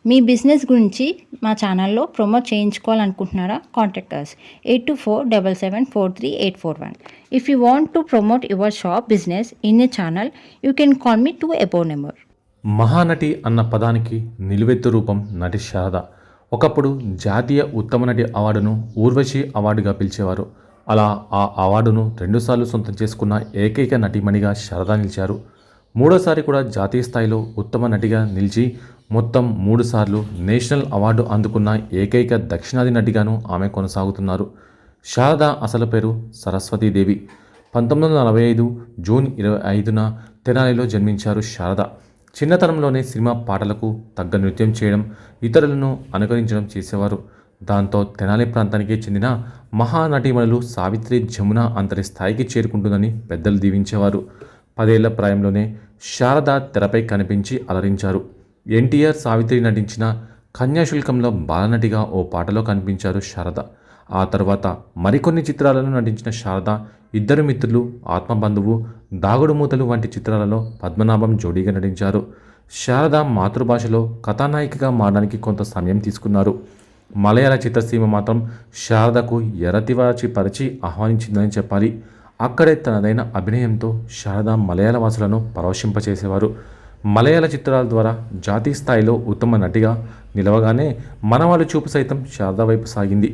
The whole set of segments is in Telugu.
మీ బిజినెస్ గురించి మా ఛానల్లో ప్రమోట్ చేయించుకోవాలనుకుంటున్నారా? Contact us 8247743841. If you want to promote your shop business in a channel, you can call me to above number. Mahanati అన్న పదానికి నిలువెత్తు రూపం నటి శారద. ఒకప్పుడు జాతీయ ఉత్తమ నటి అవార్డును ఊర్వశి అవార్డుగా పిలిచేవారు. అలా ఆ అవార్డును రెండుసార్లు సొంతం చేసుకున్న ఏకైక నటీమణిగా శారద నిలిచారు. మూడోసారి కూడా జాతీయ స్థాయిలో ఉత్తమ నటిగా నిలిచి మొత్తం 3 సార్లు నేషనల్ అవార్డు అందుకున్న ఏకైక దక్షిణాది నటిగాను ఆమె కొనసాగుతున్నారు. శారద అసలు పేరు సరస్వతీదేవి. 1945 జూన్ 25న తెనాలిలో జన్మించారు శారద. చిన్నతనంలోనే సినిమా పాటలకు తగ్గ నృత్యం చేయడం, ఇతరులను అనుకరించడం చేసేవారు. దాంతో తెనాలి ప్రాంతానికి చెందిన మహానటీమణులు సావిత్రి, జమున అంతటి స్థాయికి చేరుకుంటుందని పెద్దలు దీవించేవారు. 10 ఏళ్ల ప్రాయంలోనే శారద తెరపై కనిపించి అలరించారు. ఎన్టీఆర్, సావిత్రి నటించిన కన్యాశుల్కంలో బాలనటిగా ఓ పాటలో కనిపించారు శారద. ఆ తర్వాత మరికొన్ని చిత్రాలలో నటించిన శారద ఇద్దరు మిత్రులు, ఆత్మబంధువు, దాగుడు మూతలు వంటి చిత్రాలలో పద్మనాభం జోడీగా నటించారు. శారద మాతృభాషలో కథానాయికగా మారడానికి కొంత సమయం తీసుకున్నారు. మలయాళ చిత్రసీమ మాత్రం శారదకు ఎరతివాచి పరిచి ఆహ్వానించిందని చెప్పాలి. అక్కడే తనదైన అభినయంతో శారద మలయాళ వాసులను పరవశింపచేసేవారు. మలయాళ చిత్రాల ద్వారా జాతీయ స్థాయిలో ఉత్తమ నటిగా నిలవగానే మనవాళ్ళ చూపు సైతం శారద వైపు సాగింది.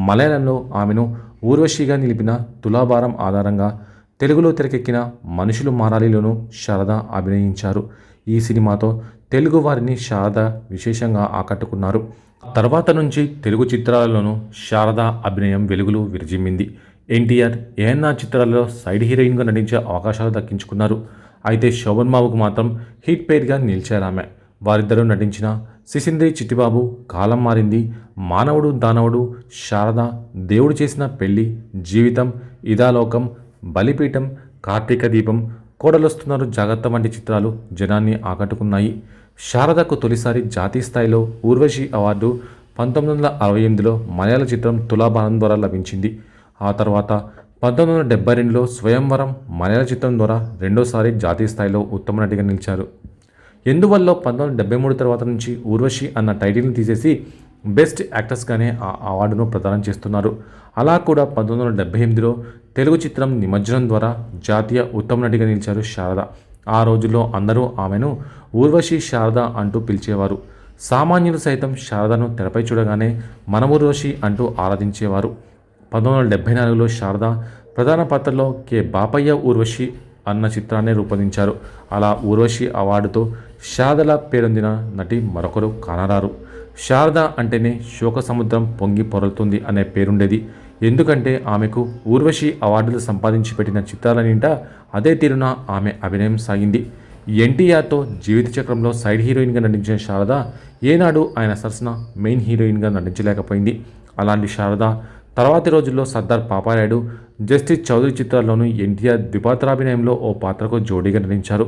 మలయాళంలో ఆమెను ఊర్వశిగా నిలిపిన తులాభారం ఆధారంగా తెలుగులో తెరకెక్కిన మనుషులు మారాలిలోనూ శారద అభినయించారు. ఈ సినిమాతో తెలుగు వారిని శారద విశేషంగా ఆకట్టుకున్నారు. తర్వాత నుంచి తెలుగు చిత్రాలలోనూ శారద అభినయం వెలుగులు విరజిమ్మింది. ఎన్టీఆర్, ఏఎన్ఆర్ చిత్రాలలో సైడ్ హీరోయిన్గా నటించే అవకాశాలు దక్కించుకున్నారు. అయితే శోభన్ బాబుకు మాత్రం హిట్ పేర్గా నిలిచారామె. వారిద్దరూ నటించిన సిసింద్రి, చిట్టిబాబు, కాలం మారింది, మానవుడు దానవుడు, శారద, దేవుడు చేసిన పెళ్లి, జీవితం, ఇదాలోకం, బలిపీఠం, కార్తీక దీపం, కోడలొస్తున్నారు జాగ్రత్త వంటి చిత్రాలు జనాన్ని ఆకట్టుకున్నాయి. శారదకు తొలిసారి జాతీయ స్థాయిలో ఊర్వశి అవార్డు 1968లో మలయాళ చిత్రం తులాభారం ద్వారా లభించింది. ఆ తర్వాత 1972లో స్వయంవరం మలయాళ చిత్రం ద్వారా రెండోసారి జాతీయ స్థాయిలో ఉత్తమ నటిగా నిలిచారు. ఎందువల్ల 1973 తర్వాత నుంచి ఊర్వశి అన్న టైటిల్ని తీసేసి బెస్ట్ యాక్ట్రెస్గానే ఆ అవార్డును ప్రదానం చేస్తున్నారు. అలా కూడా 1978లో తెలుగు చిత్రం నిమజ్జనం ద్వారా జాతీయ ఉత్తమ నటిగా నిలిచారు శారద. ఆ రోజుల్లో అందరూ ఆమెను ఊర్వశి శారద అంటూ పిలిచేవారు. సామాన్యులు సైతం శారదను తెరపై చూడగానే మన ఊర్వశి అంటూ ఆరాధించేవారు. 1974లో శారద ప్రధాన పాత్రలో కె బాపయ్య ఊర్వశి అన్న చిత్రాన్ని రూపొందించారు. అలా ఊర్వశి అవార్డుతో శారదల పేరొందిన నటి మరొకరు కానరారు. శారద అంటేనే శోక సముద్రం పొంగి పొరలుతుంది అనే పేరుండేది. ఎందుకంటే ఆమెకు ఊర్వశి అవార్డులు సంపాదించి పెట్టిన చిత్రాలన్నింటా అదే తీరున ఆమె అభినయం సాగింది. ఎన్టీఆర్తో జీవిత చక్రంలో సైడ్ హీరోయిన్గా నటించిన శారద ఏనాడు ఆయన సరసన మెయిన్ హీరోయిన్గా నటించలేకపోయింది. అలాంటి శారద తర్వాతి రోజుల్లో సర్దార్ పాపారాయుడు, జస్టిస్ చౌదరి చిత్రాల్లోనూ ఎన్టీఆర్ ద్విపాత్రాభినయంలో ఓ పాత్రకు జోడీగా నటించారు.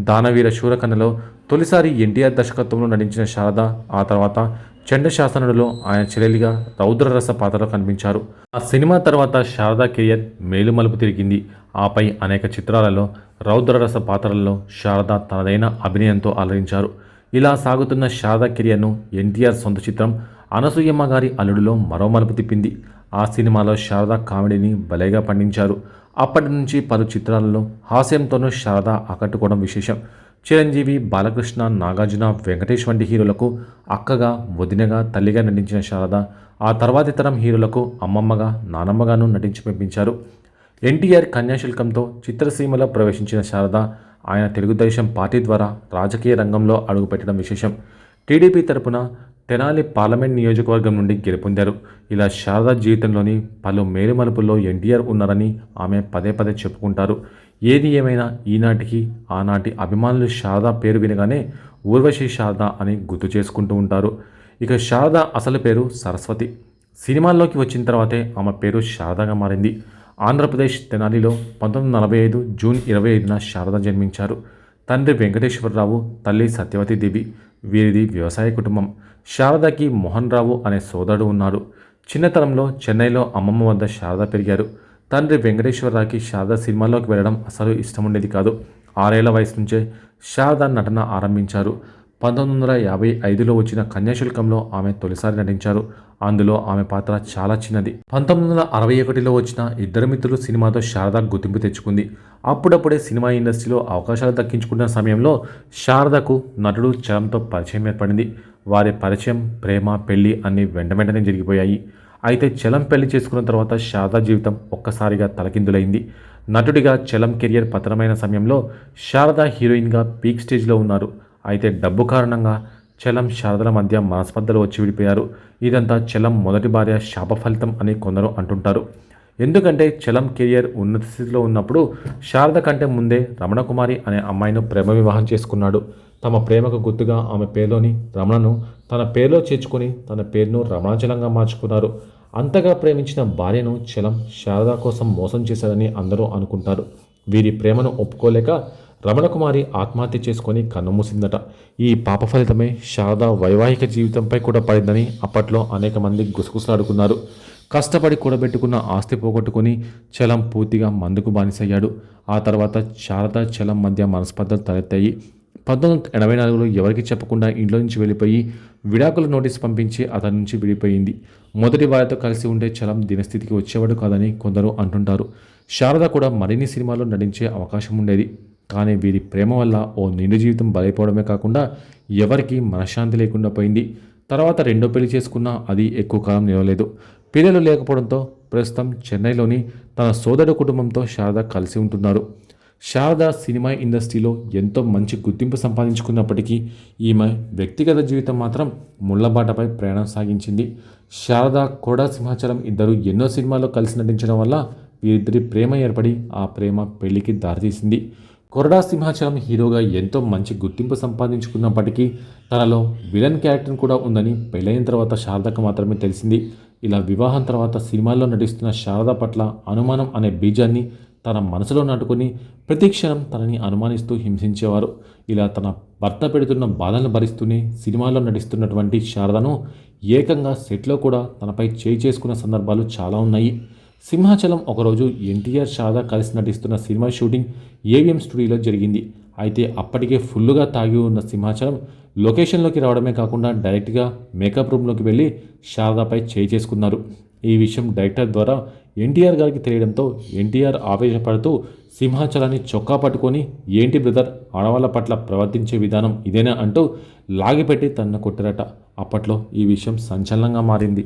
దానవీర శూరకర్ణలో తొలిసారి ఎన్టీఆర్ దర్శకత్వంలో నటించిన శారద ఆ తర్వాత చండశాసనుడిలో ఆయన చెల్లెలిగా రౌద్రరస పాత్రలో కనిపించారు. ఆ సినిమా తర్వాత శారద కెరియర్ మేలుమలుపు తిరిగింది. ఆపై అనేక చిత్రాలలో రౌద్రరస పాత్రలలో శారద తనదైన అభినయంతో అలరించారు. ఇలా సాగుతున్న శారద కెరియర్ను ఎన్టీఆర్ సొంత చిత్రం అనసూయమ్మ గారి అల్లుడులో మరో మలుపు తిప్పింది. ఆ సినిమాలో శారద కామెడీని భలేగా పండించారు. అప్పటి నుంచి పలు చిత్రాలలో హాస్యంతోనూ శారద ఆకట్టుకోవడం విశేషం. చిరంజీవి, బాలకృష్ణ, నాగార్జున, వెంకటేష్ వంటి హీరోలకు అక్కగా, వదినగా, తల్లిగా నటించిన శారద ఆ తర్వాతి తరం హీరోలకు అమ్మమ్మగా, నానమ్మగాను నటించి పంపించారు. ఎన్టీఆర్ కన్యాశుల్కంతో చిత్రసీమలో ప్రవేశించిన శారద ఆయన తెలుగుదేశం పార్టీ ద్వారా రాజకీయ రంగంలో అడుగుపెట్టడం విశేషం. టీడీపీ తరపున తెనాలి పార్లమెంట్ నియోజకవర్గం నుండి గెలుపొందారు. ఇలా శారద జీవితంలోని పలు మేలుమలుపుల్లో ఎన్టీఆర్ ఉన్నారని ఆమె పదే పదే చెప్పుకుంటారు. ఏది ఏమైనా ఈనాటికి ఆనాటి అభిమానులు శారద పేరు వినగానే ఊర్వశి శారద అని గుర్తు చేసుకుంటూ ఉంటారు. ఇక శారద అసలు పేరు సరస్వతి. సినిమాల్లోకి వచ్చిన తర్వాతే ఆమె పేరు శారదగా మారింది. ఆంధ్రప్రదేశ్ తెనాలిలో 1945 జూన్ 25న శారద జన్మించారు. తండ్రి వెంకటేశ్వరరావు, తల్లి సత్యవతీదేవి. వీరిది వ్యవసాయ కుటుంబం. శారదకి మోహన్ రావు అనే సోదరుడు ఉన్నాడు. చిన్నతనంలో చెన్నైలో అమ్మమ్మ వద్ద శారద పెరిగారు. తండ్రి వెంకటేశ్వరరావుకి శారద సినిమాల్లోకి వెళ్ళడం అసలు ఇష్టం ఉండేది కాదు. 6 ఏళ్ల వయసు నుంచే శారద నటన ఆరంభించారు. 1955లో వచ్చిన కన్యాశుల్కంలో ఆమె తొలిసారి నటించారు. అందులో ఆమె పాత్ర చాలా చిన్నది. 1961లో వచ్చిన ఇద్దరు మిత్రులు సినిమాతో శారద గుర్తింపు తెచ్చుకుంది. అప్పుడప్పుడే సినిమా ఇండస్ట్రీలో అవకాశాలు దక్కించుకున్న సమయంలో శారదకు నటుడు చలంతో పరిచయం ఏర్పడింది. వారి పరిచయం, ప్రేమ, పెళ్లి అన్నీ వెంటనే జరిగిపోయాయి. అయితే చలం పెళ్లి చేసుకున్న తర్వాత శారద జీవితం ఒక్కసారిగా తలకిందులైంది. నటుడిగా చలం కెరియర్ పతనమైన సమయంలో శారద హీరోయిన్గా పీక్ స్టేజ్లో ఉన్నారు. అయితే డబ్బు కారణంగా చలం శారదల మధ్య మనస్పర్ధలు వచ్చి విడిపోయారు. ఇదంతా చలం మొదటి భార్య శాప ఫలితం అని కొందరు అంటుంటారు. ఎందుకంటే చలం కెరియర్ ఉన్నత స్థితిలో ఉన్నప్పుడు శారద కంటే ముందే రమణకుమారి అనే అమ్మాయిను ప్రేమ వివాహం చేసుకున్నాడు. తమ ప్రేమకు గుర్తుగా ఆమె పేరులోని రమణను తన పేరులో చేర్చుకొని తన పేరును రమణాచలంగా మార్చుకున్నారు. అంతగా ప్రేమించిన భార్యను చలం శారద కోసం మోసం చేశాడని అందరూ అనుకుంటారు. వీరి ప్రేమను ఒప్పుకోలేక రమణకుమారి ఆత్మహత్య చేసుకొని కన్నుమూసిందట. ఈ పాప ఫలితమే శారద వైవాహిక జీవితంపై కూడా పడిందని అప్పట్లో అనేక మంది గుసగుసలాడుకున్నారు. కష్టపడి కూడబెట్టుకున్న ఆస్తి పోగొట్టుకుని చలం పూర్తిగా మందుకు బానిసయ్యాడు. ఆ తర్వాత శారద చలం మధ్య మనస్పర్ధలు తలెత్తాయి. 1984లో ఎవరికి చెప్పకుండా ఇంట్లో నుంచి వెళ్ళిపోయి విడాకుల నోటీసు పంపించి అతని నుంచి విడిపోయింది. మొదటి వారితో కలిసి ఉండే చలం దినస్థితికి వచ్చేవాడు కాదని కొందరు అంటుంటారు. శారద కూడా మరిన్ని సినిమాల్లో నటించే అవకాశం ఉండేది. కానీ వీరి ప్రేమ వల్ల ఓ నిండు జీవితం బలైపోవడమే కాకుండా ఎవరికీ మనశ్శాంతి లేకుండా పోయింది. తర్వాత రెండో పెళ్లి చేసుకున్నా అది ఎక్కువ కాలం నిలవలేదు. పిల్లలు లేకపోవడంతో ప్రస్తుతం చెన్నైలోని తన సోదరుడు కుటుంబంతో శారద కలిసి ఉంటున్నారు. శారద సినిమా ఇండస్ట్రీలో ఎంతో మంచి గుర్తింపు సంపాదించుకున్నప్పటికీ ఈమె వ్యక్తిగత జీవితం మాత్రం ముళ్లబాటపై ప్రయాణం సాగించింది. శారద, కొరడా సింహాచలం ఇద్దరు ఎన్నో సినిమాల్లో కలిసి నటించడం వల్ల వీరిద్దరి ప్రేమ ఏర్పడి ఆ ప్రేమ పెళ్లికి దారితీసింది. కొరడా సింహాచలం హీరోగా ఎంతో మంచి గుర్తింపు సంపాదించుకున్నప్పటికీ తనలో విలన్ క్యారెక్టర్ కూడా ఉందని పెళ్ళైన తర్వాత శారదకు మాత్రమే తెలిసింది. ఇలా వివాహం తర్వాత సినిమాల్లో నటిస్తున్న శారద పట్ల అనుమానం అనే బీజాన్ని తన మనసులో నాటుకొని ప్రతి క్షణం తనని అనుమానిస్తూ హింసించేవారు. ఇలా తన భర్త పెడుతున్న బాధలను భరిస్తూనే సినిమాల్లో నటిస్తున్నటువంటి శారదను ఏకంగా సెట్లో కూడా తనపై చేయి చేసుకున్న సందర్భాలు చాలా ఉన్నాయి. సింహాచలం ఒకరోజు ఎన్టీఆర్ శారద కలిసి నటిస్తున్న సినిమా షూటింగ్ ఏవిఎం స్టూడియోలో జరిగింది. అయితే అప్పటికే ఫుల్లుగా తాగి ఉన్న సింహాచలం లొకేషన్లోకి రావడమే కాకుండా డైరెక్ట్గా మేకప్ రూమ్లోకి వెళ్ళి శారదపై చేయి చేసుకున్నారు. ఈ విషయం డైరెక్టర్ ద్వారా ఎన్టీఆర్ గారికి తెలియడంతో ఎన్టీఆర్ ఆవేశపడుతూ సింహాచలాన్ని చొక్కా పట్టుకొని, ఏంటి బ్రదర్, ఆడవాళ్ళ పట్ల ప్రవర్తించే విధానం ఇదేనా అంటూ లాగిపెట్టి తనను కొట్టారట. అప్పట్లో ఈ విషయం సంచలనంగా మారింది.